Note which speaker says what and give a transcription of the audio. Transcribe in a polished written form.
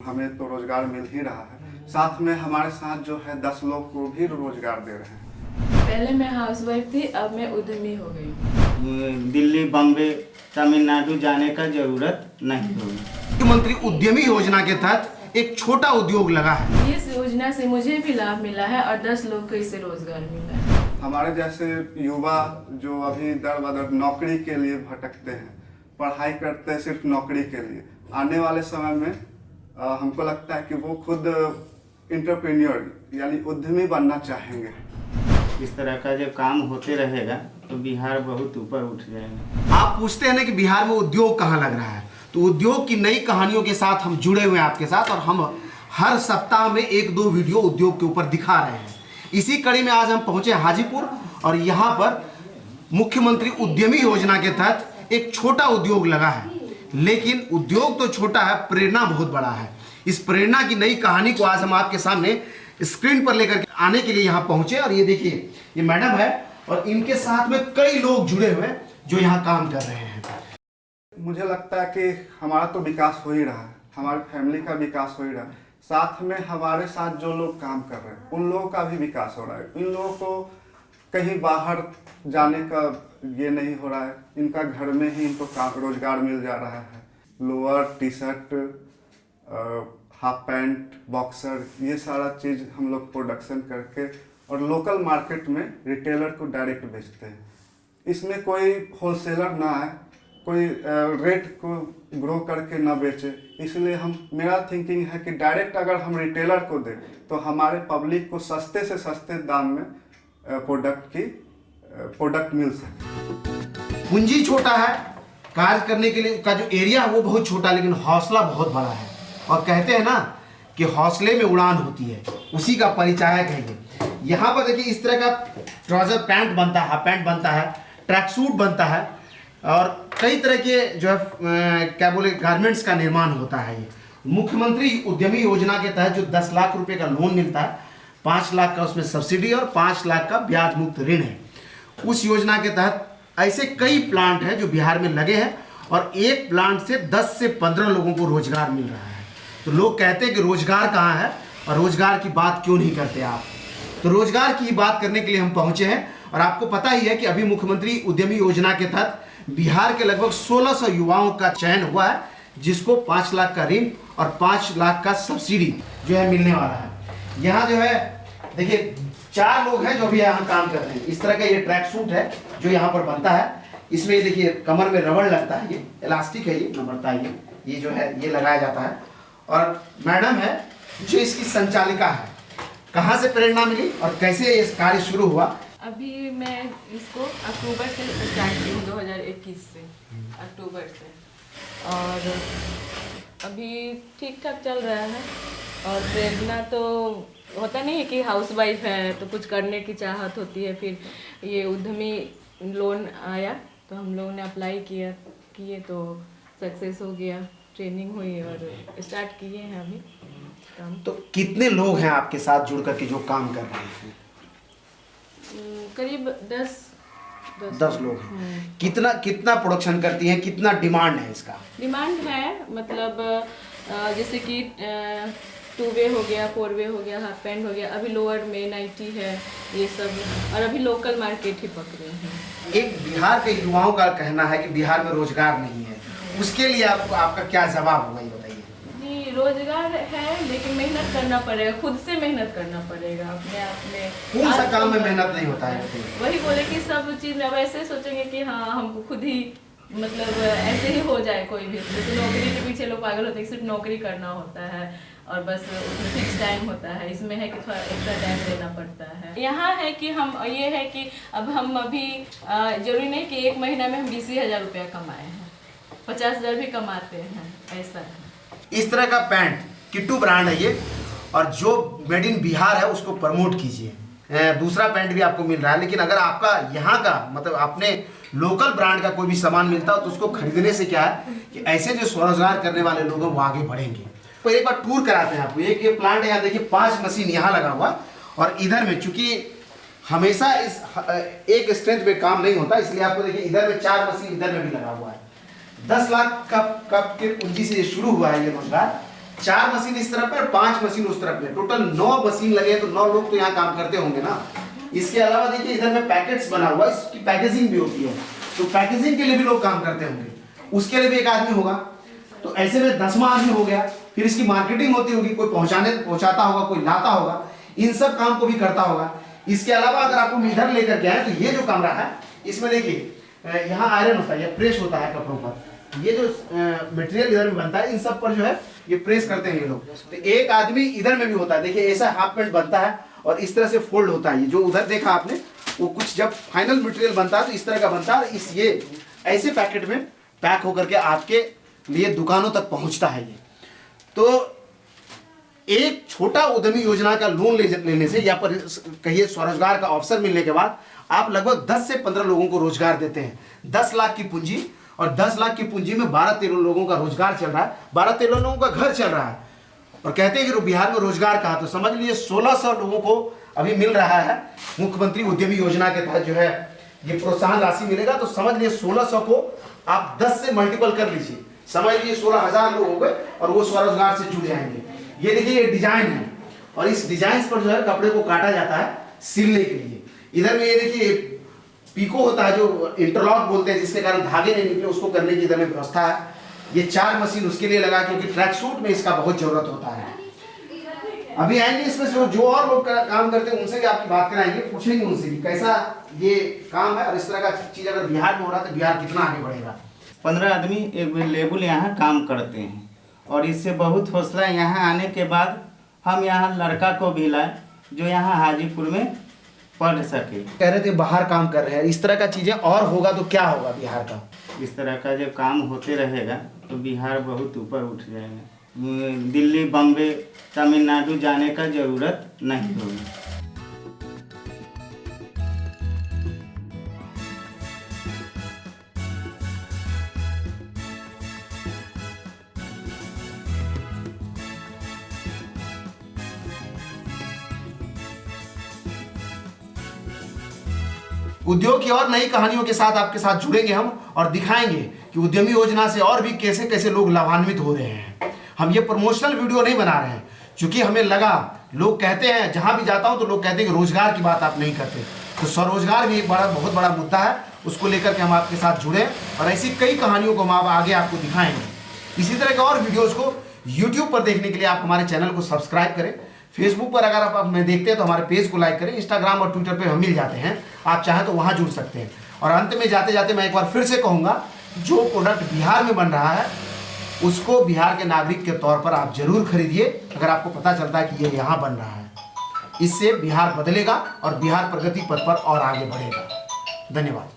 Speaker 1: हमें तो रोजगार मिल ही रहा है, साथ में हमारे साथ जो है 10 लोग को भी रोजगार दे रहे हैं।
Speaker 2: पहले मैं हाउसवाइफ थी, अब मैं उद्यमी हो गई।
Speaker 3: दिल्ली, बम्बे, तमिलनाडु जाने का जरूरत नहीं होगी।
Speaker 4: मुख्यमंत्री उद्यमी योजना के तहत एक छोटा उद्योग लगा है।
Speaker 2: इस योजना से मुझे भी लाभ मिला है और 10 लोग को इससे रोजगार मिला है।
Speaker 1: हमारे जैसे युवा जो अभी दर बदर नौकरी के लिए भटकते हैं, पढ़ाई करते हैं सिर्फ नौकरी के लिए, आने वाले समय में हमको लगता है कि वो खुद एंटरप्रेन्योर यानी उद्यमी बनना चाहेंगे।
Speaker 3: इस तरह का जब काम होते रहेगा तो बिहार बहुत ऊपर उठ जाएगा।
Speaker 4: आप पूछते हैं ना कि बिहार में उद्योग कहाँ लग रहा है, तो उद्योग की नई कहानियों के साथ हम जुड़े हुए हैं आपके साथ, और हम हर सप्ताह में 1-2 वीडियो उद्योग के ऊपर दिखा रहे हैं। इसी कड़ी में आज हम पहुंचे हाजीपुर, और यहाँ पर मुख्यमंत्री उद्यमी योजना के तहत एक छोटा उद्योग लगा है। लेकिन उद्योग तो छोटा है, प्रेरणा बहुत बड़ा है। इस प्रेरणा की नई कहानी को आज हम आपके सामने स्क्रीन पर लेकर आने के लिए यहाँ पहुंचे। और ये देखिए, ये मैडम है और इनके साथ में कई लोग जुड़े हुए हैं जो यहाँ काम कर रहे हैं।
Speaker 1: मुझे लगता है कि हमारा तो विकास हो ही रहा है, हमारी फैमिली का विकास हो ही रहा है, साथ में हमारे साथ जो लोग काम कर रहे हैं उन लोगों का भी विकास हो रहा है। इन लोगों को कहीं बाहर जाने का ये नहीं हो रहा है, इनका घर में ही इनको काम रोजगार मिल जा रहा है। Lower, T shirt, half pant, boxer, ये सारा चीज़ हम लोग प्रोडक्शन करके और लोकल मार्केट में रिटेलर को डायरेक्ट बेचते हैं। इसमें कोई होलसेलर ना है, कोई रेट को ग्रो करके ना बेचे, इसलिए मेरा थिंकिंग है कि डायरेक्ट अगर हम रिटेलर को दें तो हमारे पब्लिक को सस्ते से सस्ते दाम में प्रोडक्ट मिल सके।
Speaker 4: पूंजी छोटा है, कार्य करने के लिए का जो एरिया है वो बहुत छोटा, लेकिन हौसला बहुत बड़ा है। और कहते हैं ना कि हौसले में उड़ान होती है, उसी का परिचायक है ये। यहाँ पर देखिए, इस तरह का ट्राउजर पैंट बनता है, हाफ पैंट बनता है, ट्रैक सूट बनता है, और कई तरह के जो है क्या बोले गारमेंट्स का निर्माण होता है। ये मुख्यमंत्री उद्यमी योजना के तहत जो 10 लाख रुपए का लोन मिलता है, 5 लाख का उसमें सब्सिडी और 5 लाख का ब्याज मुक्त ऋण है। उस योजना के तहत ऐसे कई प्लांट हैं जो बिहार में लगे हैं, और एक प्लांट से 10 से 15 लोगों को रोजगार मिल रहा है। तो लोग कहते हैं कि रोजगार कहाँ है और रोजगार की बात क्यों नहीं करते आप। तो रोजगार की बात करने के लिए हम पहुंचे हैं, और आपको पता ही है कि अभी मुख्यमंत्री उद्यमी योजना के तहत बिहार के लगभग 1600 युवाओं का चयन हुआ है, जिसको 5 लाख का ऋण और 5 लाख का सब्सिडी जो है मिलने वाला है। यहाँ जो है देखिए, 4 लोग हैं जो भी यहाँ काम कर रहे हैं। इस तरह का ये ट्रैक सूट है जो यहाँ पर बनता है। इसमें ये देखिए, कमर में रबड़ लगता है, ये इलास्टिक है, ये बनता है, ये जो है ये लगाया जाता है। और मैडम है जो इसकी संचालिका है। कहाँ से प्रेरणा मिली और कैसे ये कार्य शुरू हुआ?
Speaker 2: अभी मैं इसको अक्टूबर से स्टार्ट की हूँ, 2021 से अक्टूबर से, और अभी ठीक ठाक चल रहा है। और प्रेरणा तो होता नहीं है कि हाउसवाइफ है तो कुछ करने की चाहत होती है। फिर ये उद्यमी लोन आया तो हम लोगों ने अप्लाई किए तो सक्सेस हो गया, ट्रेनिंग हुई और स्टार्ट किए हैं अभी काम।
Speaker 4: तो कितने लोग हैं आपके साथ जुड़ करके जो काम कर रहे हैं?
Speaker 2: करीब
Speaker 4: 10 लोग हैं। कितना प्रोडक्शन करती हैं, कितना डिमांड है इसका?
Speaker 2: डिमांड है, मतलब जैसे कि 2 वे हो गया, 4 वे हो गया, हाफ पैंट हो गया, अभी लोअर में नाइटी है, ये सब, और अभी लोकल मार्केट ही पकड़े हैं।
Speaker 4: एक बिहार के युवाओं का कहना है कि बिहार में रोजगार नहीं है, उसके लिए आपका क्या जवाब होगा, ये बताइए।
Speaker 2: जी, रोजगार है, लेकिन मेहनत करना पड़ेगा, खुद से मेहनत करना पड़ेगा अपने आप में।
Speaker 4: कौन सा काम में मेहनत नहीं होता है?
Speaker 2: वही बोले कि सब चीज़ अब ऐसे सोचेंगे कि हाँ हमको खुद ही, मतलब ऐसे ही हो जाए कोई भी। जैसे नौकरी के पीछे लोग पागल होते हैं, सिर्फ नौकरी करना होता है और बस उसमें फिक्स टाइम होता है। इसमें है कि थोड़ा एक्स्ट्रा टाइम देना पड़ता है। यहाँ है कि हम ये है कि अब हम अभी जरूरी नहीं कि 1 महीना में हम 20,000 रुपया कमाए हैं, 50,000 भी कमाते हैं, ऐसा है।
Speaker 4: इस तरह का पैंट किट्टू ब्रांड है ये, और जो मेड इन बिहार है उसको प्रमोट कीजिए। दूसरा पैंट भी आपको मिल रहा है, लेकिन अगर आपका यहाँ का मतलब आपने लोकल ब्रांड का कोई भी सामान मिलता हो तो उसको खरीदने से क्या है कि ऐसे जो स्वरोजगार करने वाले लोग हैं वो आगे बढ़ेंगे। तो एक बार टूर कराते हैं आपको। एक ये प्लांट है, यहाँ देखिए 5 मशीन यहाँ लगा हुआ, और इधर में चूंकि हमेशा इस एक स्ट्रेंथ पे काम नहीं होता, इसलिए आपको देखिए इधर में 4 मशीन इधर में भी लगा हुआ है। 10 लाख का के पूंजी से शुरू हुआ है ये रोजगार, 4 मशीन इस तरफ है और 5 मशीन उस तरफ में, टोटल 9 मशीन लगे हैं, तो 9 लोग तो यहाँ काम करते होंगे ना। इसके अलावा देखिए इधर में पैकेट्स बना हुआ है, इसकी पैकेजिंग भी होती है, तो पैकेजिंग के लिए भी लोग काम करते होंगे, उसके लिए भी एक आदमी होगा। तो ऐसे में 10वां आदमी हो गया। फिर इसकी मार्केटिंग होती होगी, कोई पहुंचाता होगा, कोई लाता होगा, इन सब काम को भी करता होगा। इसके अलावा अगर आपको इधर लेकर के आए तो ये जो कमरा है, इसमें देखिए यहाँ आयरन होता है, ये प्रेस होता है कपड़ों पर, ये जो मटेरियल इधर में बनता है इन सब पर जो है ये प्रेस करते हैं ये लोग। तो एक आदमी इधर में भी होता है, देखिए ऐसा हाफ पैंट बनता है और इस तरह से फोल्ड होता है। ये जो उधर देखा आपने, वो कुछ जब फाइनल मटेरियल बनता है तो इस तरह का बनता है, इस ये ऐसे पैकेट में पैक होकर के आपके लिए दुकानों तक पहुंचता है ये। तो एक छोटा उद्यमी योजना का लोन लेने से या पर कहिए स्वरोजगार का अवसर मिलने के बाद आप लगभग 10 से 15 लोगों को रोजगार देते हैं। 10 लाख की पूंजी, और 10 लाख की पूंजी में 12-13 लोगों का रोजगार चल रहा है, 12-13 लोगों का घर चल रहा है। और कहते हैं कि बिहार में रोजगार कहा, तो समझ लीजिए 1600 लोगों को अभी मिल रहा है मुख्यमंत्री उद्यमी योजना के तहत जो है ये प्रोत्साहन राशि मिलेगा। तो समझ लीजिए 1600 को आप 10 से मल्टीपल कर लीजिए, समझ लीजिए 16,000 लोग हो गए और वो स्वरोजगार से जुड़ जाएंगे। ये देखिए ये डिजाइन है और इस डिजाइन पर जो है कपड़े को काटा जाता है सिलने के लिए। इधर में ये देखिए पीको होता है जो इंटरलॉक बोलते हैं, जिसके कारण धागे नहीं निकले, उसको करने की इधर में व्यवस्था है। ये 4 मशीन उसके लिए लगा क्योंकि ट्रैक सूट में इसका बहुत जरूरत होता है। अभी आएंगे इसमें जो और लोग काम करते हैं उनसे भी आपकी बात कराएंगे, पूछेंगे उनसे भी कैसा ये काम है और इस तरह का चीज अगर बिहार में हो रहा है तो बिहार कितना आगे बढ़ेगा।
Speaker 3: 15 आदमी अवेलेबल यहाँ काम करते हैं और इससे बहुत हौसला यहाँ आने के बाद हम यहाँ लड़का को भी लाए जो यहाँ हाजीपुर में पढ़ सके।
Speaker 4: कह रहे थे बाहर काम कर रहे हैं, इस तरह का चीजें और होगा तो क्या होगा बिहार का?
Speaker 3: इस तरह का जब काम होते रहेगा तो बिहार बहुत ऊपर उठ जाएगा। दिल्ली, बम्बे, तमिलनाडु जाने का जरूरत नहीं होगी।
Speaker 4: उद्योग की और नई कहानियों के साथ आपके साथ जुड़ेंगे हम और दिखाएंगे कि उद्यमी योजना से और भी कैसे कैसे लोग लाभान्वित हो रहे हैं। हम ये प्रमोशनल वीडियो नहीं बना रहे हैं क्योंकि हमें लगा, लोग कहते हैं जहां भी जाता हूं तो लोग कहते हैं कि रोजगार की बात आप नहीं करते, तो स्वरोजगार भी एक बहुत बड़ा मुद्दा है, उसको लेकर के हम आपके साथ जुड़े और ऐसी कई कहानियों को हम आगे आपको दिखाएंगे। इसी तरह के और वीडियोज़ को यूट्यूब पर देखने के लिए आप हमारे चैनल को सब्सक्राइब करें। फेसबुक पर अगर आप हमें देखते हैं तो हमारे पेज को लाइक करें। इंस्टाग्राम और ट्विटर पे हम मिल जाते हैं, आप चाहें तो वहाँ जुड़ सकते हैं। और अंत में जाते जाते मैं एक बार फिर से कहूँगा, जो प्रोडक्ट बिहार में बन रहा है उसको बिहार के नागरिक के तौर पर आप जरूर खरीदिए अगर आपको पता चलता है कि ये यहाँ बन रहा है। इससे बिहार बदलेगा और बिहार प्रगति पथ पर और आगे बढ़ेगा। धन्यवाद।